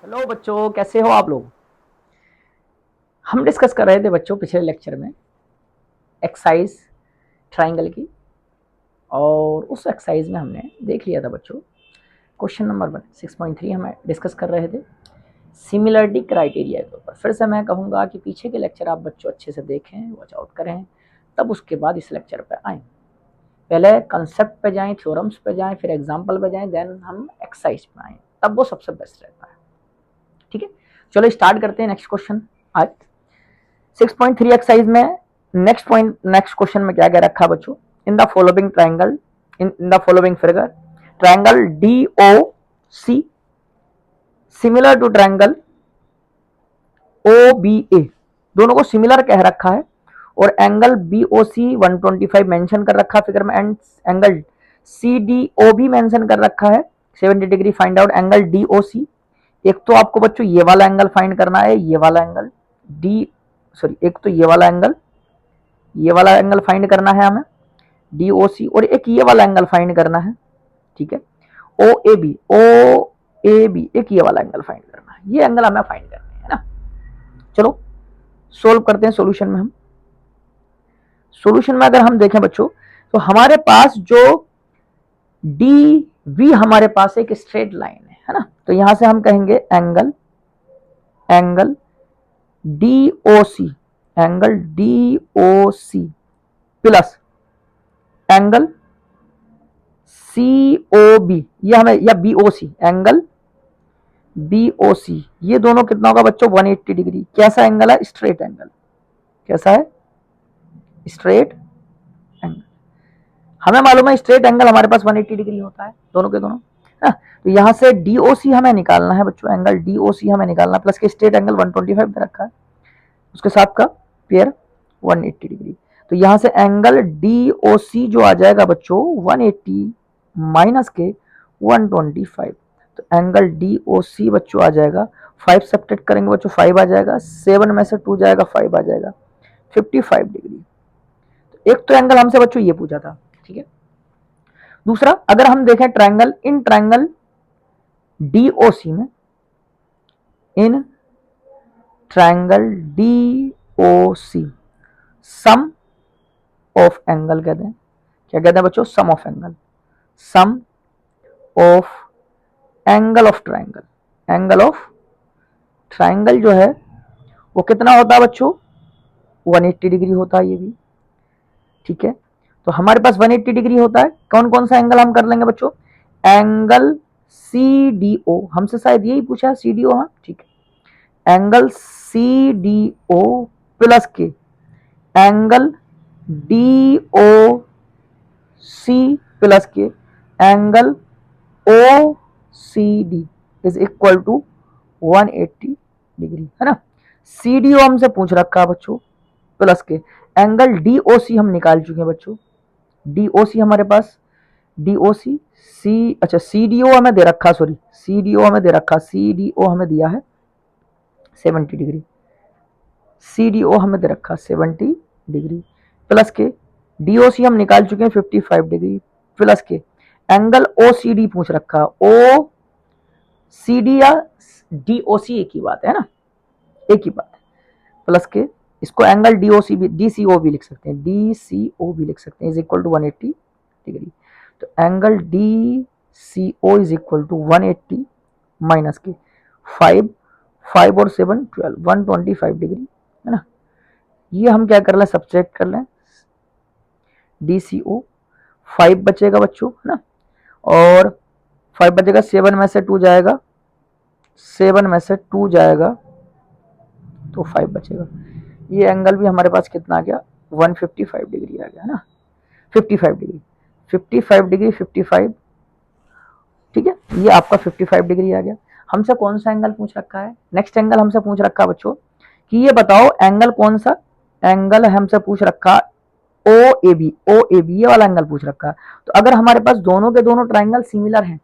Hello बच्चों, कैसे हो आप लोग। हम डिस्कस कर रहे थे बच्चों पिछले लेक्चर में एक्सरसाइज ट्राइंगल की, और उस एक्सरसाइज में हमने देख लिया था बच्चों क्वेश्चन नंबर 6.3 हम डिस्कस कर रहे थे सिमिलरिटी क्राइटेरिया के ऊपर। फिर से मैं कहूँगा कि पीछे के लेक्चर आप बच्चों अच्छे से देखें, वॉच आउट करें, तब उसके बाद इस लेक्चर पे आएँ। पहले कंसेप्ट पे जाएं, थ्योरम्स पे जाएं, फिर एग्जाम्पल पे जाएं, देन हम एक्सरसाइज पे आएँ, तब वो सबसे बेस्ट रहता है। ठीक है, चलो स्टार्ट करते हैं नेक्स्ट क्वेश्चन। आज 6.3 एक्सरसाइज में नेक्स्ट क्वेश्चन में क्या क्या रखा बच्चों। In the following triangle, in the following figure triangle D O C similar to triangle O B A, दोनों को सिमिलर कह रखा है, और angle B O C 125 mention कर रखा है फिगर में, and angle C D O भी मेंशन कर रखा है 70 degree. Find out angle D O C. एक तो आपको बच्चों ये वाला एंगल फाइंड करना है, ये वाला एंगल डी, सॉरी, एक तो ये वाला एंगल फाइंड करना है हमें डी ओ सी, और एक ये वाला एंगल फाइंड करना है। ठीक है, ओ ए बी एक ये वाला एंगल फाइंड करना है, ये एंगल हमें फाइंड करना है ना। चलो सोल्व करते हैं सोल्यूशन में। हम सोल्यूशन में अगर हम देखें बच्चों, तो हमारे पास जो डी वी हमारे पास एक स्ट्रेट लाइन है ना, तो यहां से हम कहेंगे angle angle D O C, angle D O C plus angle C O B, ये हमें, या B O C, angle B O C, ये दोनों कितना होगा बच्चों 180 डिग्री। कैसा एंगल है? Straight angle. कैसा है? Straight angle. हमें मालूम है स्ट्रेट एंगल हमारे पास 180 डिग्री होता है, दोनों के दोनों है। तो यहां से डी ओ सी हमें निकालना है बच्चों, एंगल डी ओ सी हमें निकालना, प्लस के स्ट्रेट एंगल 125 दे रखा है, उसके साथ का पेयर 180 डिग्री। तो यहां से एंगल डी ओ सी जो आ जाएगा बच्चों 180 माइनस के 125, तो एंगल डी ओ सी बच्चों आ जाएगा, 5 सब्ट्रैक्ट करेंगे बच्चों 5 आ जाएगा, 7 में से 2 जाएगा 5 आ जाएगा, 55 डिग्री। तो एक तो एंगल हमसे बच्चों ये पूछा था। ठीक है, दूसरा अगर हम देखें triangle, in triangle D O C में, in triangle D O C sum of angle कहते हैं। क्या कहते हैं बच्चों? Sum of angle. Sum of angle of triangle, angle of triangle जो है वो कितना होता है बच्चों? 180 डिग्री होता है ये भी। ठीक है, तो हमारे पास 180 डिग्री होता है। कौन कौन सा एंगल हम कर लेंगे बच्चों? एंगल सी डी ओ, हमसे शायद यही पूछा है, सी डी ओ। हाँ ठीक है, angle C D O plus के angle D O C plus के angle O C D is equal to 180 degree, है ना। सी डी ओ हमसे पूछ रखा है बच्चों, प्लस के एंगल डी ओ सी हम निकाल चुके हैं बच्चों। डी ओ सी हमारे पास, डी ओ सी सी, अच्छा सी डी ओ हमें दे रखा, सॉरी सी डी ओ हमें दे रखा, सी डी ओ हमें दिया है 70 डिग्री, सी डी ओ हमें दे रखा 70 डिग्री, प्लस के डी ओ सी हम निकाल चुके हैं 55 डिग्री, प्लस के एंगल ओ सी डी पूछ रखा, ओ सी डी या डी ओ सी एक ही बात है ना, एक ही बात है। प्लस के इसको एंगल डी ओ सी भी, डी सी ओ भी लिख सकते हैं, डी सी ओ भी लिख सकते हैं, इज इक्वल टू 180 डिग्री। तो angle D C O is equal to 180 minus के 5, 5 और 7 12, 125 डिग्री, है ना। ये हम क्या कर लें, सब्ट्रैक्ट कर लें, डी सी ओ 5 बचेगा बच्चों, है ना, और 5 बचेगा, 7 में से 2 जाएगा, 7 में से 2 जाएगा तो 5 बचेगा। ये एंगल भी हमारे पास कितना आ गया? 155 डिग्री आ गया, है ना, 55 डिग्री, 55 डिग्री 55। ठीक है, ये आपका 55 डिग्री आ गया। हमसे कौन सा एंगल पूछ रखा है? नेक्स्ट एंगल हमसे पूछ रखा है बच्चों कि ये बताओ एंगल कौन सा, एंगल हमसे पूछ रखा ओ A B, O A B ये वाला एंगल पूछ रखा है। तो अगर हमारे पास दोनों के दोनों ट्राइंगल सिमिलर हैं,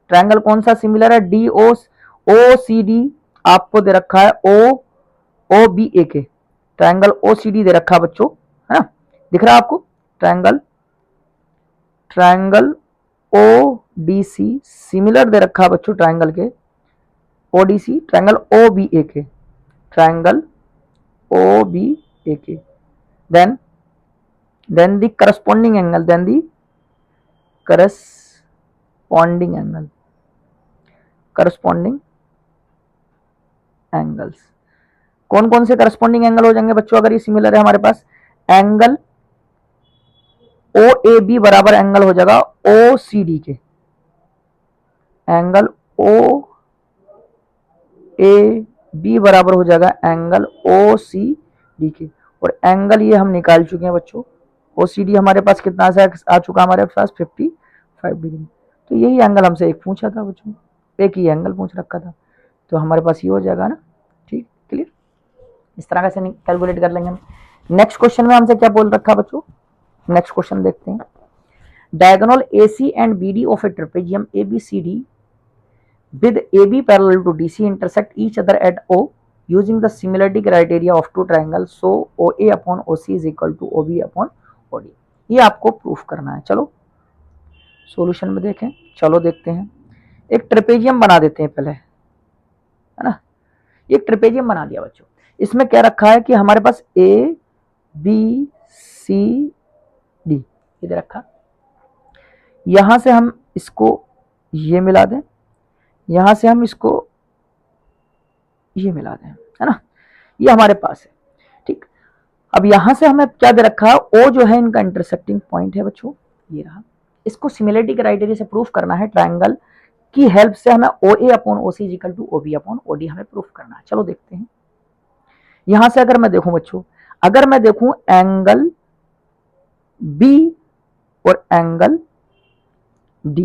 ट्राइंगल कौन सा सिमिलर है? डी ओ, ओ सी डी आपको दे रखा है, ओ ओ बी ए के, ट्राइंगल ओ सी डी दे रखा है बच्चों, है ना, दिख रहा है आपको? Triangle triangle O D C similar दे रखा है बच्चों ट्राइंगल के ODC, triangle OBAK, triangle OBAK, then the corresponding angle, then the corresponding angle, corresponding angles, कौन कौन से करस्पॉन्डिंग एंगल हो जाएंगे बच्चों अगर ये सिमिलर है हमारे पास? एंगल OAB बराबर एंगल हो जाएगा OCD के, एंगल OAB बराबर हो जाएगा एंगल OCD के, और एंगल ये हम निकाल चुके हैं बच्चों, OCD हमारे पास कितना से आ चुका हमारे पास 55 डिग्री। तो यही एंगल हमसे एक पूछा था बच्चों, एक ही एंगल पूछ रखा था, तो हमारे पास ये हो जाएगा ना। ठीक, क्लियर, इस तरह से कैलकुलेट कर लेंगे हम। नेक्स्ट क्वेश्चन में हमसे क्या बोल रखा बच्चों, नेक्स्ट क्वेश्चन देखते हैं। Diagonal AC and BD of A trapezium ABCD with AB parallel to DC intersect each other at O using the similarity criteria of two triangles, so OA upon OC is equal to OB upon OD। ये आपको proof करना है। चलो solution में देखें, चलो देखते हैं। एक ट्रेपेजियम बना देते हैं पहले, है ना। एक ट्रेपेजियम बना दिया बच्चों, इसमें क्या रखा है कि हमारे पास ABCD इधर रखा, यहां से हम इसको ये मिला दें, यहां से हम इसको ये मिला दें, है ना, ये हमारे पास है। ठीक, अब यहां से हमें क्या दे रखा है, O जो है इनका इंटरसेक्टिंग पॉइंट है बच्चों, ये रहा। इसको सिमिलरिटी क्राइटेरिया से प्रूफ करना है, ट्रायंगल की हेल्प से हमें OA upon OC equal to OB upon OD हमें प्रूफ करना है। चलो देखते हैं। यहां से अगर मैं देखूं बच्चों, अगर मैं देखूं एंगल B और एंगल D,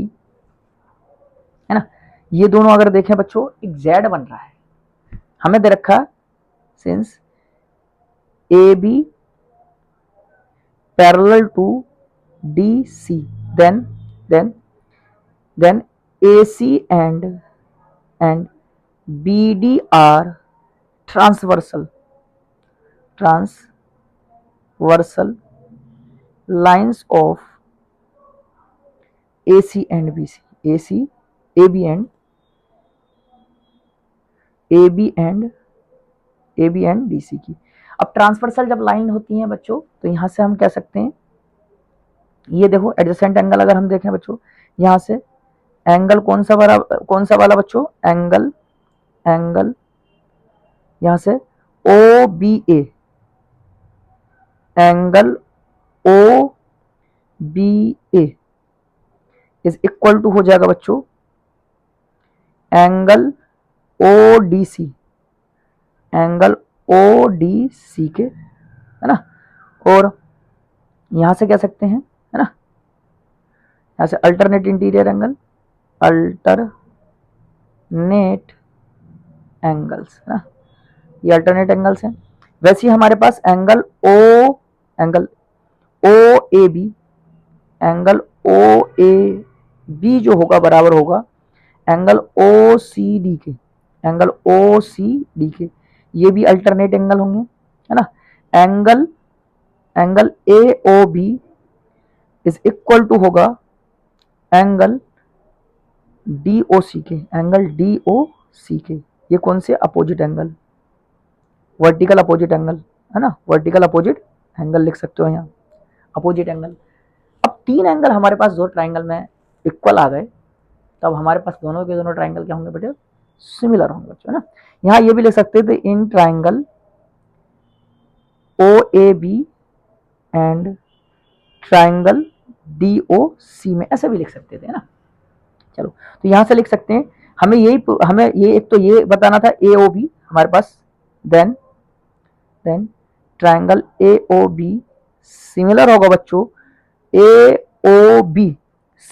है ना, ये दोनों अगर देखें बच्चों एक जेड बन रहा है, हमें दे रखा since AB parallel to DC then AC and BD are transversal lines of AC and BC, AB and BC की। अब ट्रांसवर्सल जब लाइन होती है बच्चों, तो यहां से हम कह सकते हैं, ये देखो एडजेसेंट एंगल अगर हम देखें बच्चों, यहां से एंगल कौन सा वाला बच्चों, एंगल यहां से OBA, angle OBA is equal to हो जाएगा बच्चों एंगल ODC, एंगल ODC के, है ना। और यहां से कह सकते हैं, है ना, यहां से alternate interior angle, alternate angles, है ना, ये अल्टरनेट एंगल्स हैं। वैसे ही हमारे पास एंगल OAB, एंगल OAB जो होगा बराबर होगा एंगल OCD के, एंगल OCD के, ये भी अल्टरनेट एंगल होंगे, है ना। Angle AOB is equal to होगा एंगल DOC के, एंगल DOC के, ये कौन से opposite angle, vertical opposite angle, है ना, वर्टिकल अपोजिट एंगल लिख सकते हो यहाँ, अपोजिट एंगल। अब तीन एंगल हमारे पास दो ट्राइंगल में इक्वल आ गए, तब हमारे पास दोनों के दोनों ट्राइंगल क्या होंगे बेटे, सिमिलर होंगे बच्चों, है ना। यहाँ ये भी लिख सकते थे in triangle OAB and triangle DOC में, ऐसे भी लिख सकते थे, है ना। चलो तो यहां से लिख सकते हैं, हमें ये एक तो ये बताना था AOB हमारे पास, देन ट्राइंगल AOB सिमिलर होगा बच्चों, AOB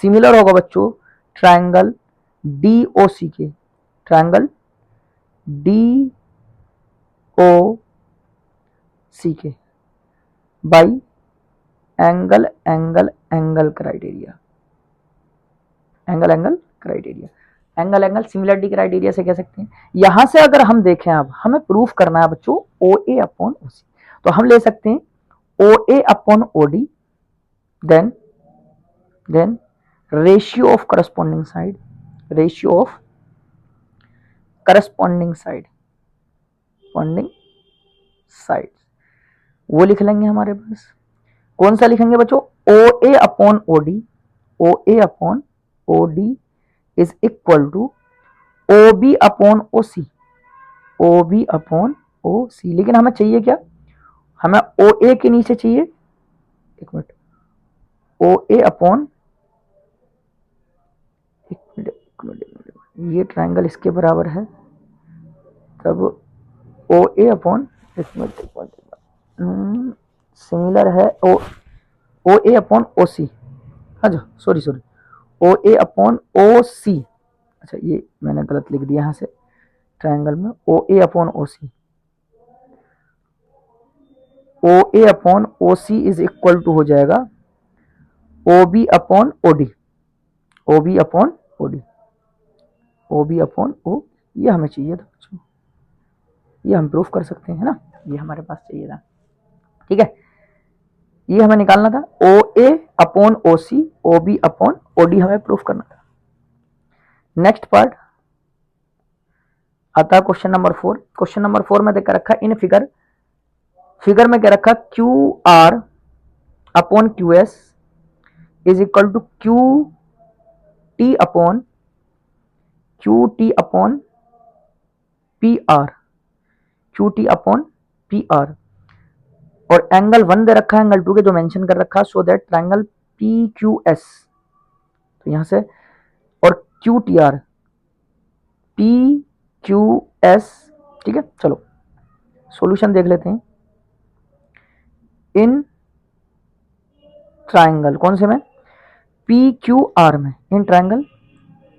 सिमिलर होगा बच्चों ट्राइंगल DOC के, ट्राइंगल DOC के by angle criteria, angle similarity criteria से कह सकते हैं। यहां से अगर हम देखें, अब हमें प्रूफ करना है बच्चों OA अपॉन OC, तो हम ले सकते हैं OA upon OD, then ratio of corresponding side, ratio of corresponding side, पॉन्डिंग साइड वो लिख लेंगे हमारे पास। कौन सा लिखेंगे बच्चों? O A upon O D, O A upon O D is equal to O B upon O C, O B upon O C. लेकिन हमें चाहिए क्या? हमें ओ ए के नीचे चाहिए, एक मिनट, ओ ए अपॉन, ये ट्रायंगल इसके बराबर है, तब ओ ए अपॉन, एक मिनट, सिमिलर है ओ ए अपॉन ओ सी, हाँ जी sorry O A upon O सी। अच्छा ये मैंने गलत लिख दिया यहाँ से ट्रायंगल में, O A upon O C, O A upon O C is equal to हो जाएगा O B upon O D, O B upon O D, O B upon O, ये हमें चाहिए था बच्चों, ये हम प्रूफ कर सकते हैं ना, ये हमारे पास चाहिए था, ठीक है, ये हमें निकालना था, O A upon O C, O B upon O D हमें प्रूफ करना था। नेक्स्ट पार्ट आता है क्वेश्चन नंबर 4। क्वेश्चन नंबर 4 में देकर रखा इन फिगर, फिगर में क्या रखा, Q R upon Q S is equal to Q T upon P R, Q T upon P R, और एंगल 1 दे रखा है, एंगल 2 के जो मेंशन कर रखा है, so that triangle P Q S, तो यहां से, और Q T R, P Q S, ठीक है। चलो सॉल्यूशन देख लेते हैं। इन ट्रायंगल कौन से में, पी क्यू आर में, in triangle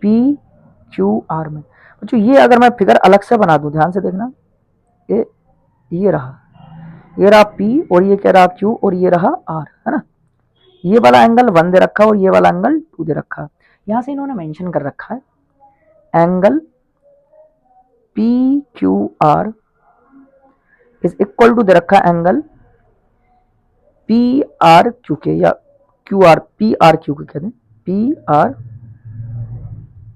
P Q R में। बच्चों ये अगर मैं फिगर अलग से बना दूं, ध्यान से देखना, ये रहा पी, और ये क्या रहा क्यू, और ये रहा आर, है ना। ये वाला एंगल 1 दे रखा है और ये वाला एंगल 2 दे रखा है। यहां से इन्होंने मेंशन कर रखा है angle P Q R is equal to दे रखा है एंगल पी आर क्यू के, या Q R P R Q के कहते हैं, पी आर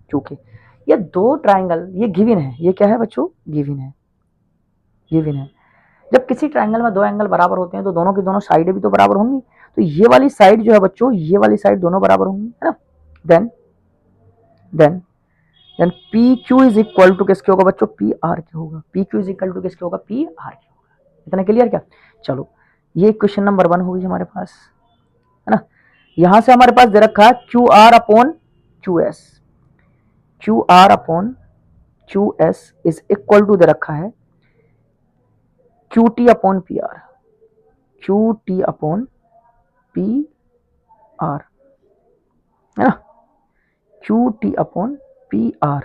क्यू के। ये दो ट्राइंगल ये गिवन है, ये क्या है बच्चों, गिवन है, गिवन है। जब किसी ट्राइंगल में दो एंगल बराबर होते हैं तो दोनों की दोनों साइडें भी तो बराबर होंगी, तो ये वाली साइड जो है बच्चों, ये वाली साइड दोनों बराबर होंगी, है ना। Then P Q is equal to किसके होगा बच्चों, पी आर के होगा, P Q is equal to किसके होगा, पी आर के होगा। इतना क्लियर क्या? चलो ये क्वेश्चन नंबर 1 होगी हमारे पास, है ना। यहां से हमारे पास दे रखा है Q R upon Q S, Q R upon Q S is equal to दे रखा है Q T upon P R, Q T upon P R, है ना, Q T upon P R,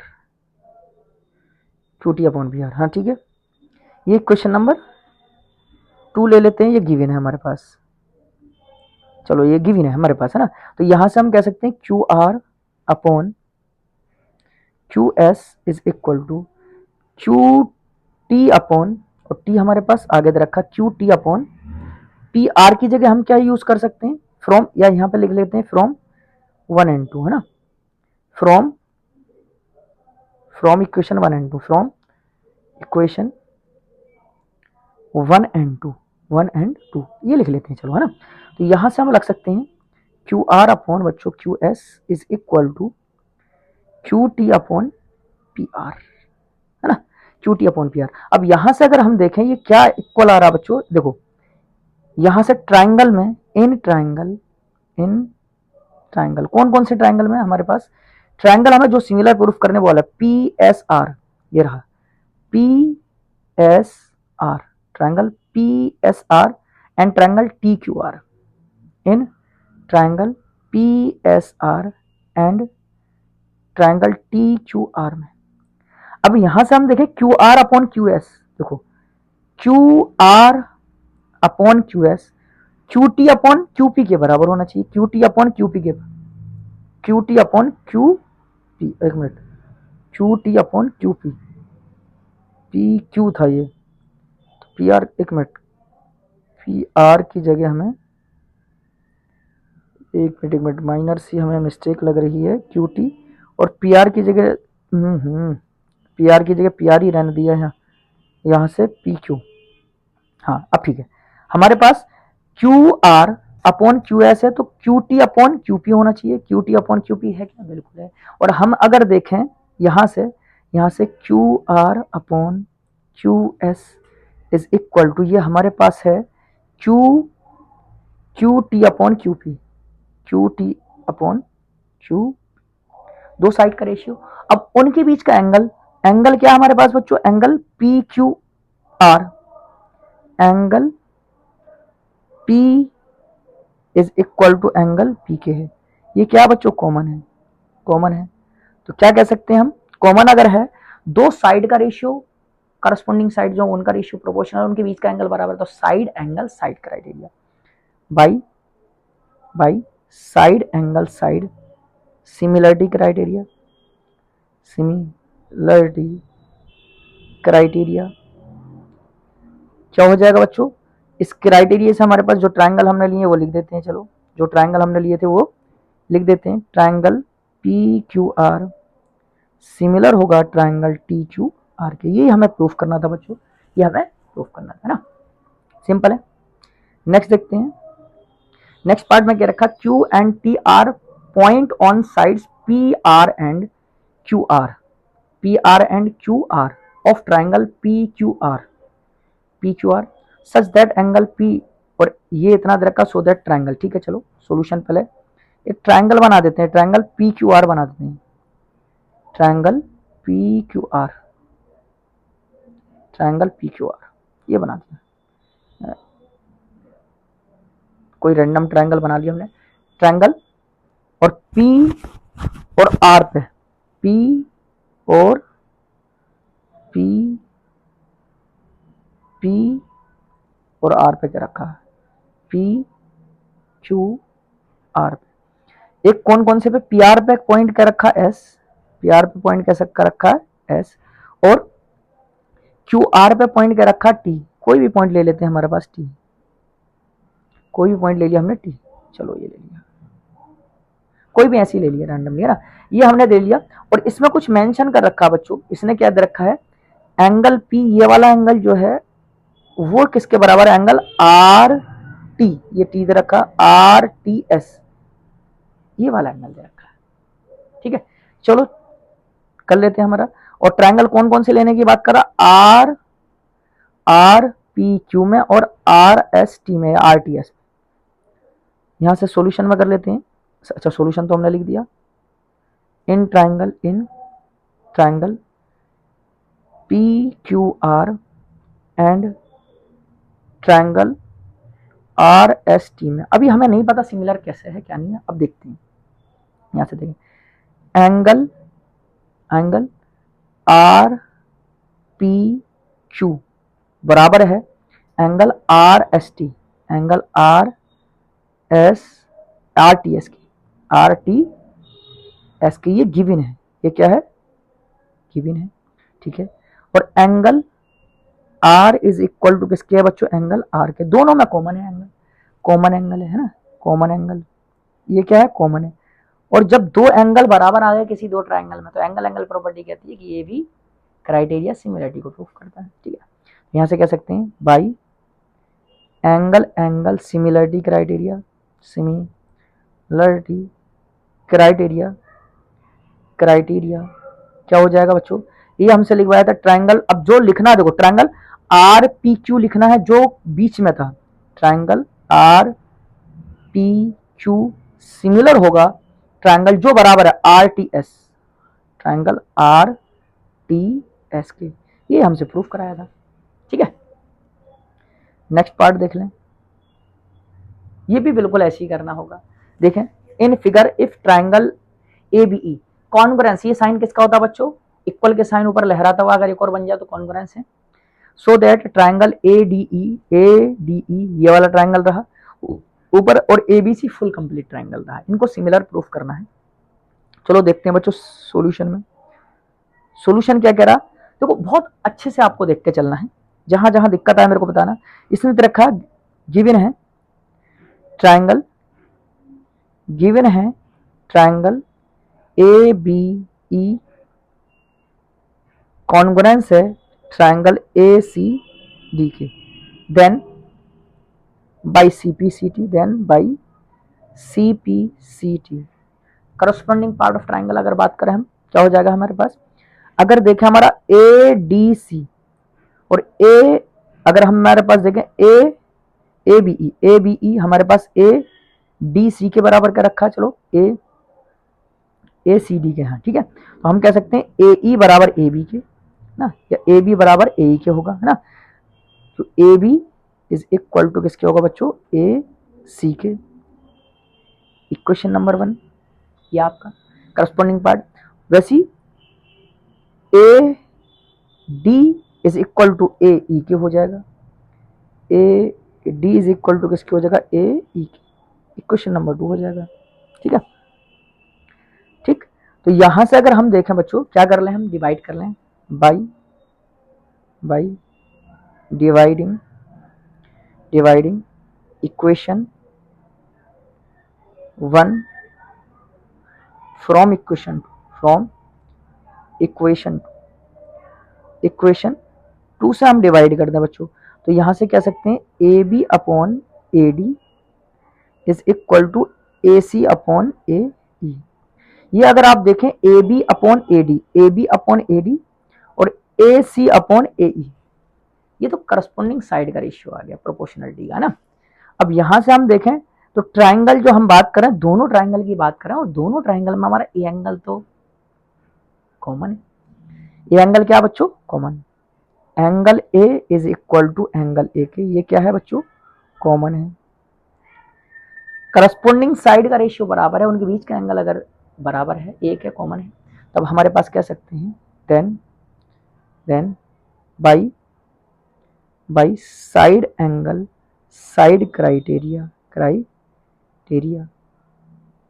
Q T upon P R, हाँ ठीक है। ये question number 2 ले लेते हैं, ये गिवन है हमारे पास, चलो ये गिवन है हमारे पास, है ना। तो यहां से हम कह सकते हैं Q R upon Q S is equal to Q T upon, और टी हमारे पास आगे दे रखा Q T upon P R की जगह हम क्या यूज कर सकते हैं, फ्रॉम, या यहां पे लिख लेते हैं फ्रॉम 1 एंड 2, है ना, from equation 1 and 2, from equation 1 and 2, 1 and 2 ये लिख लेते हैं, चलो, है ना। तो यहां से हम लग सकते हैं क्यू आर अपॉन बच्चों Q S is equal to Q T upon P R, है ना, Q T upon P R. अब यहां से अगर हम देखें ये क्या इक्वल आ रहा बच्चों, देखो यहां से ट्राइंगल में, इन ट्राइंगल कौन कौन से ट्राइंगल में हमारे पास, ट्राइंगल हमें जो सिमिलर प्रूफ करने वाला है पी एस आर, ये रहा P S R, triangle P S R and triangle T Q R, इन triangle P S R and triangle T Q R में। अब यहां से हम देखें Q R upon Q S, देखो Q R upon Q S Q T upon Q P के बराबर होना चाहिए, Q T upon Q P के, Q T upon Q P, एक minute, Q T upon Q P, P Q था ये, तो पी आर, एक मिनट, पी आर की जगह हमें, एक मिनट माइनर सी हमें मिस्टेक लग रही है, क्यू टी और पी आर की जगह, पी आर की जगह पी आर ही रहने दिया है, यहाँ से पी क्यू। हाँ अब ठीक है, हमारे पास Q R upon Q S है, तो Q T upon Q P होना चाहिए। Q T upon Q P है क्या? बिल्कुल है। और हम अगर देखें यहाँ से Q R upon Q S is equal to, ये हमारे पास है Q T upon Q P, Q T upon Q, दो साइड का रेशियो। अब उनके बीच का एंगल, एंगल क्या हमारे पास बच्चों? Angle P Q R, angle P is equal to angle P के है। ये क्या बच्चों? कॉमन है, कॉमन है। तो क्या कह सकते हैं हम? कॉमन अगर है, दो साइड का रेशियो, करस्पॉन्डिंग साइड जो उनका रेशियो प्रोपोर्शनल, उनके बीच का एंगल बराबर, तो side angle side criteria by side angle side similarity criteria, similarity criteria क्या हो जाएगा बच्चों? इस क्राइटेरिया से हमारे पास जो ट्रायंगल हमने लिए वो लिख देते हैं। चलो, जो ट्रायंगल हमने लिए थे वो लिख देते हैं। Triangle P Q are similar होगा ट्रायंगल टी क्यू आर के। ये हमें प्रूफ करना था बच्चों, ये हमें प्रूफ करना था ना, सिंपल है। नेक्स्ट देखते हैं। नेक्स्ट पार्ट में क्या रखा? Q and T R point on sides P R and Q R, P R and Q R of triangle P Q R such that angle P, और ये इतना दे रखा सो दैट ट्रायंगल। ठीक है, चलो सॉल्यूशन पहले एक ट्रायंगल बना देते हैं, ट्रायंगल पी क्यू आर बना देते हैं, triangle P Q are, triangle P Q are ये बना दिया, कोई रैंडम ट्रायंगल बना लिया हमने। ट्रायंगल और पी और आर पे, पी और पी पी और आर पे क्या रखा? पी क्यू आर पे। एक कौन कौन से पे? पी आर पे पॉइंट क्या रखा? एस, पी आर पे पॉइंट कैसे कर रखा है? एस। और क्यू आर पे पॉइंट क्या रखा? टी। कोई भी पॉइंट ले लेते हैं हमारे पास, टी, कोई भी पॉइंट ले लिया हमने टी। चलो ये ले लिया, कोई भी ऐसे ही ले लिया रैंडमली, है ना, ये हमने ले लिया। और इसमें कुछ मेंशन कर रखा बच्चों, इसने क्या दे रखा है? एंगल पी, ये वाला एंगल जो है वो किसके बराबर है? एंगल आर टी, ये टी दे रखा, आर टी एस, ये वाला एंगल दे रखा है। ठीक है, चलो कर लेते हैं हमारा। और ट्रायंगल कौन कौन से लेने की बात कर रहा? आर पी क्यू में और आर एस टी में, आर टी एस। यहां से सॉल्यूशन में कर लेते हैं। अच्छा, सॉल्यूशन तो हमने लिख दिया। In triangle P Q are and triangle R S T में, अभी हमें नहीं पता सिमिलर कैसे है क्या नहीं है, अब देखते हैं। यहां से देखें, एंगल आर पी क्यू बराबर है angle R S T, angle R T S की, आर टी एस की। ये गिवन है, ये क्या है? गिवन है। ठीक है, और angle R is equal to किसके है बच्चों? एंगल आर के। दोनों में कॉमन है एंगल, कॉमन एंगल है ना, कॉमन एंगल, ये क्या है? कॉमन है। और जब दो एंगल बराबर आ गए किसी दो ट्रायंगल में, तो एंगल प्रॉपर्टी कहती है कि ये भी क्राइटेरिया सिमिलरिटी को प्रूफ करता है। ठीक है, यहां से कह सकते हैं by angle similarity criteria, similarity criteria क्या हो जाएगा बच्चों? ये हमसे लिखवाया था ट्रायंगल। अब जो लिखना है देखो, ट्रायंगल आर पी क्यू लिखना है जो बीच में था, triangle R P Q similar होगा ट्रायंगल जो बराबर है R T S, triangle R T S के। ये हमसे प्रूफ कराया था। ठीक है, नेक्स्ट पार्ट देख लें। ये भी बिल्कुल ऐसे ही करना होगा। देखें, in figure if triangle A B E congruence, ये साइन किसका होता है बच्चों? इक्वल के साइन ऊपर लहराता हुआ अगर एक और बन जाए तो कॉन्ग्रुएंस है। So that triangle A D E ये वाला ट्रायंगल रहा ऊपर, और A B C full complete triangle रहा। इनको सिमिलर प्रूफ करना है। चलो देखते हैं बच्चों सॉल्यूशन में। सॉल्यूशन क्या कह रहा? देखो बहुत अच्छे से आपको देख के चलना है, जहां जहां दिक्कत आए मेरे को बताना। इसने रखा गिवन है ट्रायंगल, गिवन है triangle A B E congruence है ट्राइंगल ए सी डी के, then by C P C T, then by C P C T. Corresponding part of triangle अगर बात करें हम, क्या हो जाएगा हमारे पास, अगर देखें हमारा ए डी सी और ए, अगर हम हमारे पास देखें ए बी ई हमारे पास ए डी सी के बराबर का रखा है, चलो ए सी डी के, हाँ ठीक है। तो हम कह सकते हैं ए ई बराबर ए बी के ना, या ए बी बराबर ए ई के होगा, है ना। तो A B is equal to किसके होगा बच्चों, ए सी के। इक्वेशन नंबर 1 ये आपका करस्पॉन्डिंग पार्ट। वैसी A D is equal to A E के हो जाएगा, A D is equal to किसके हो जाएगा, ए ई के। इक्वेशन नंबर 2 हो जाएगा, ठीक है। ठीक, तो यहां से अगर हम देखें बच्चों, क्या कर लें हम, डिवाइड कर लें by dividing equation 1 from equation 2 से हम डिवाइड कर दें बच्चों, तो यहां से कह सकते हैं A B upon A D is equal to A C upon A E. ये अगर आप देखें A B upon A D और A C upon A E, ये तो करस्पॉन्डिंग साइड का रेशियो आ गया, प्रोपोर्शनलिटी का ना। अब यहां से हम देखें तो ट्राइंगल जो हम बात करें, दोनों ट्राइंगल की बात करें, और दोनों ट्राइंगल में हमारा ए एंगल तो कॉमन है। ए एंगल क्या बच्चों, common. Angle A is equal to angle A के, ये क्या है बच्चों, कॉमन है। करस्पॉन्डिंग साइड का रेशियो बराबर है, उनके बीच का एंगल अगर बराबर है, एक है, कॉमन है, तब हमारे पास कह सकते हैं then by side angle, side criteria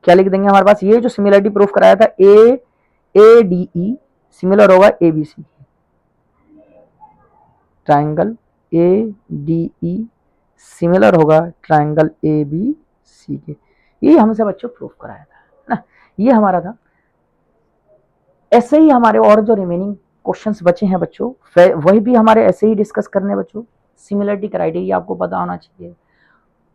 क्या लिख देंगे हमारे पास, ये जो सिमिलरिटी प्रूफ कराया था ए डी ई सिमिलर होगा A B C, triangle A D E similar होगा ट्राइंगल ए बी सी के। ये हमसे बच्चों प्रूफ कराया था ना, ये हमारा था। ऐसे ही हमारे और जो रिमेनिंग क्वेश्चंस बचे हैं बच्चों, वही भी हमारे ऐसे ही डिस्कस करने बच्चों। सिमिलरिटी क्राइटेरिया आपको पता होना चाहिए,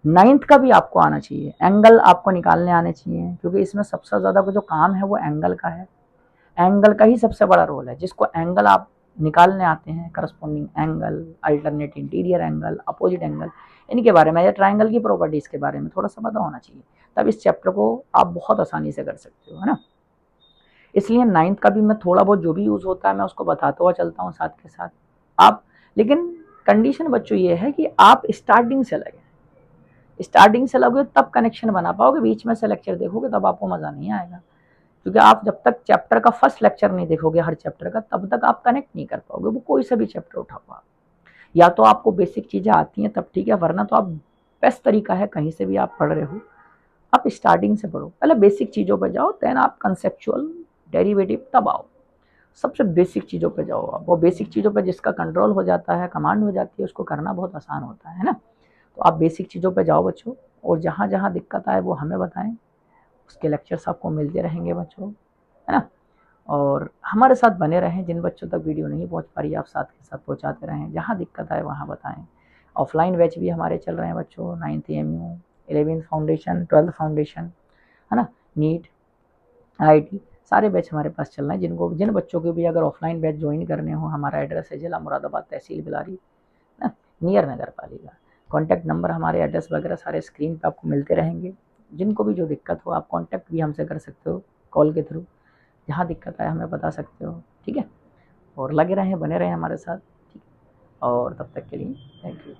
9th का भी आपको आना चाहिए, एंगल आपको निकालने आने चाहिए, क्योंकि इसमें सबसे ज्यादा जो काम है वो एंगल का है। एंगल का ही सबसे बड़ा रोल है, जिसको एंगल आप निकालने आते हैं, corresponding angle, alternate interior angle, opposite angle, इनके बारे में या ट्राइंगल की प्रॉपर्टीज के बारे में थोड़ा सा पता होना चाहिए, तब इस चैप्टर को आप बहुत आसानी से कर सकते हो, है ना। इसलिए 9th का भी मैं थोड़ा बहुत जो भी यूज होता है मैं उसको बताता हुआ चलता हूँ साथ के साथ आप। लेकिन कंडीशन बच्चों ये है कि आप स्टार्टिंग से लगोगे तब कनेक्शन बना पाओगे, बीच में से लेक्चर देखोगे तब आपको मजा नहीं आएगा, क्योंकि आप जब तक चैप्टर का फर्स्ट लेक्चर नहीं देखोगे हर चैप्टर का, तब तक आप कनेक्ट नहीं कर पाओगे। वो कोई सा भी चैप्टर उठाओ आप, या तो आपको बेसिक चीजें आती हैं तब ठीक है, वरना तो आप बेस्ट तरीका है कहीं से भी आप पढ़ रहे हो, आप स्टार्टिंग से पढ़ो, पहले बेसिक चीजों पर जाओ, देन आप कंसेप्चुअल डेरिवेटिव तब आओ, सबसे बेसिक चीजों पे जाओ आप। वो बेसिक चीजों पे जिसका कंट्रोल हो जाता है, कमांड हो जाती है, उसको करना बहुत आसान होता है ना। तो आप बेसिक चीजों पे जाओ बच्चों, और जहाँ जहाँ दिक्कत आए वो हमें बताएं, उसके लेक्चर्स आपको मिलते रहेंगे बच्चों, है ना। और हमारे साथ बने रहें, जिन बच्चों तक वीडियो नहीं पहुँच पा रही आप साथ के साथ पहुँचाते रहें, जहाँ दिक्कत आए वहाँ बताएं। ऑफलाइन बैच भी हमारे चल रहे हैं बच्चों, 9th EMU, 11th foundation, 12th foundation, है ना, नीट, IIT, सारे बैच हमारे पास चल रहे हैं। जिन बच्चों को भी अगर ऑफलाइन बैच ज्वाइन करने हो, हमारा एड्रेस है जिला मुरादाबाद, तहसील बिलारी, ना, नियर नगर पालिका। कॉन्टैक्ट नंबर, हमारे एड्रेस वगैरह सारे स्क्रीन पे आपको मिलते रहेंगे। जिनको भी जो दिक्कत हो आप कॉन्टैक्ट भी हमसे कर सकते हो कॉल के थ्रू, जहाँ दिक्कत आए हमें बता सकते हो, ठीक है। और लगे रहें, बने रहें हमारे साथ, ठीक है। और तब तक के लिए थैंक यू।